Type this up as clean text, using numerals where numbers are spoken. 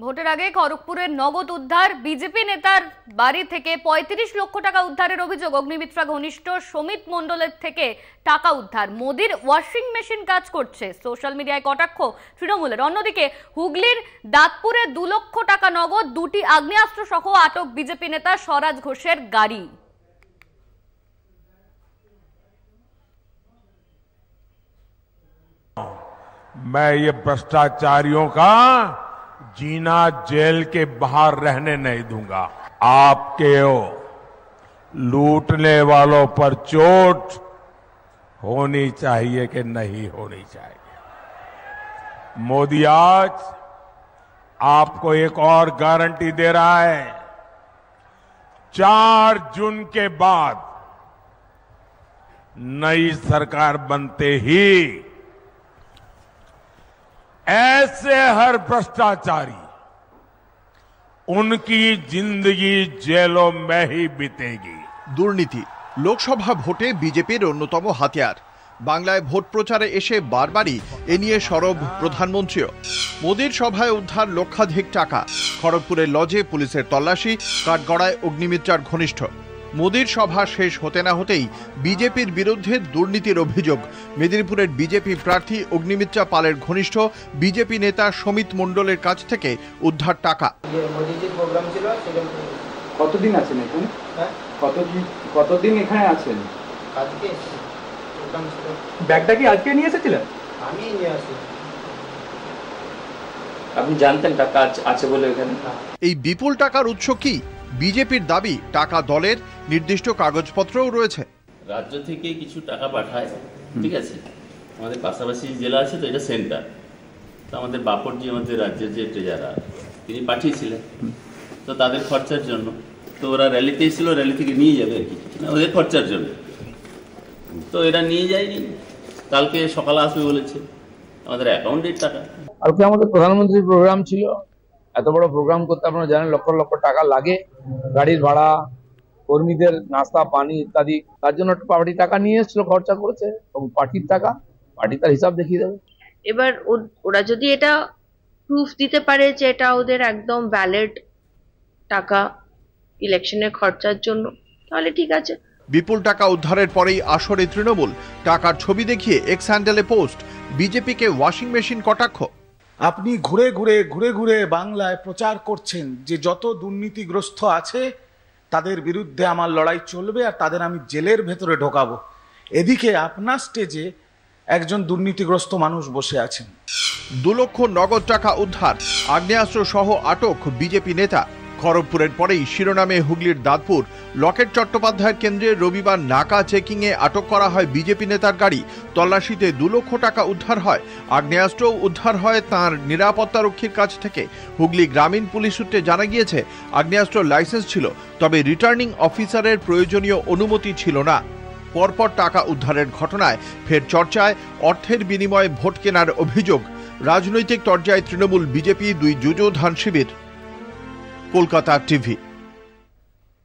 ভোটের আগে খড়গপুরের নগদ উদ্ধার, বিজেপি নেতার বাড়ি থেকে ৩৫ লক্ষ টাকা উদ্ধারের অভিযোগ। অগ্নিমিত্রা ঘনিষ্ঠ সমিত মণ্ডলের থেকে টাকা উদ্ধার। মোদির ওয়াশিং মেশিন কাজ করছে, সোশ্যাল মিডিয়ায় কটাক্ষ তৃণমূলের। অন্যদিকে হুগলির দাঁতপুরে ২ লক্ষ টাকা নগদ, ২টি আগ্নেয়াস্ত্র সহ আটক বিজেপি নেতা স্বরাজ ঘোষের গাড়ি। मैं ये भ्रष्टाचारियों का जीना जेल के बाहर रहने नहीं दूंगा। आपके लूटने वालों पर चोट होनी चाहिए कि नहीं होनी चाहिए। मोदी आज आपको एक और गारंटी दे रहा है, 4 जून के बाद नई सरकार बनते ही ऐसे हर भ्रष्टाचारी उनकी जिंदगी जेलों में ही बीतेगी। দুর্নীতি লোকসভা ভোটে বিজেপির অন্যতম হাতিয়ার। বাংলায় ভোট প্রচারে এসে বারবারই এ নিয়ে সরব প্রধানমন্ত্রীও। মোদির সভায় উদ্ধার লক্ষাধিক টাকা। খড়গপুরের লজে পুলিশের তল্লাশি, কাঠগড়ায় অগ্নিমিত্রার ঘনিষ্ঠ। মোদির সভা শেষ হতে না হতেই বিজেপির বিরুদ্ধে দুর্নীতির অভিযোগ। মেদিনীপুরের বিজেপি প্রার্থী অগ্নিমিত্রা পালের ঘনিষ্ঠ বিজেপি নেতা সমিত মণ্ডলের কাছ থেকে উদ্ধার টাকা। কতদিন আছেন এখানে? কতদিন এখানে আছেন? ব্যাগটা কি আজকে নিয়ে এসেছিলেন? আমি নিয়ে আসি। আপনি জানতেন টাকা আছে বলে এখানে? এই বিপুল টাকার উৎস কি? বিজেপির দাবি টাকা দলের, নির্দিষ্ট কাগজপত্রও রয়েছে। রাজ্য থেকে কিছু টাকা পাঠায়, ঠিক আছে, আমাদের পাশাপাশি জেলা আছে তো, এটা সেন্টার। তো আমাদের বাপরজি, আমাদের রাজ্যের যে ট্রেজারার, তিনি পাঠিয়েছিলেন তো তাদের খরচার জন্য। তো ওরা র্যালিতে এসেছিল, র্যালি থেকে নিয়ে যাবে আর কি, ওদের খরচার জন্য। তো এরা নিয়ে যায়নি, কালকে সকালে আসবে বলেছে, আমাদের অ্যাকাউন্টের টাকা। কালকে আমাদের প্রধানমন্ত্রীর প্রোগ্রাম ছিল, এত বড় প্রোগ্রাম করতে আপনারা জানেন লক্ষ লক্ষ টাকা লাগে, গাড়ির ভাড়া, কর্মীদের নাস্তা পানি ইত্যাদি। তার জন্য পার্টি টাকা নিয়ে এসেছিল, খরচা করেছে, এবং পার্টির টাকা, পার্টি তার হিসাব দেখিয়ে দেবে। এবার ওরা যদি এটা প্রুফ দিতে পারে যে এটা ওদের একদম ভ্যালিড টাকা ইলেকশনের খরচার জন্য, তাহলে ঠিক আছে। বিপুল টাকা উদ্ধারের পরেই আসরে তৃণমূল টাকার ছবি দেখিয়ে এক্স হ্যান্ডেলে পোস্ট, বিজেপিকে ওয়াশিং মেশিন কটাক্ষ। আপনি ঘুরে ঘুরে বাংলায় প্রচার করছেন যে যত দুর্নীতিগ্রস্ত আছে তাদের বিরুদ্ধে আমার লড়াই চলবে আর তাদের আমি জেলের ভেতরে ঢোকাবো। এদিকে আপনার স্টেজে একজন দুর্নীতিগ্রস্ত মানুষ বসে আছেন। 2 লক্ষ নগদ টাকা উদ্ধার, আগ্নেয়াস্ত্র সহ আটক বিজেপি নেতা। খড়গপুরের পরেই শিরোনামে হুগলির দাঁতপুর লকেট চট্টোপাধ্যায়ের কেন্দ্রে রবিবার নাকা চেকিংয়ে আটক করা হয় বিজেপি নেতার গাড়ি। তল্লাশিতে 2 লক্ষ টাকা উদ্ধার হয়, আগ্নেয়াস্ত্রও উদ্ধার হয় তাঁর নিরাপত্তারক্ষীর কাছ থেকে। হুগলি গ্রামীণ পুলিশ সূত্রে জানা গিয়েছে, আগ্নেয়াস্ত্র লাইসেন্স ছিল, তবে রিটার্নিং অফিসারের প্রয়োজনীয় অনুমতি ছিল না। পরপর টাকা উদ্ধারের ঘটনায় ফের চর্চায় অর্থের বিনিময়ে ভোট কেনার অভিযোগ। রাজনৈতিক তরজায় তৃণমূল বিজেপি 2 যুযুধান শিবির। কলকাতা টিভি।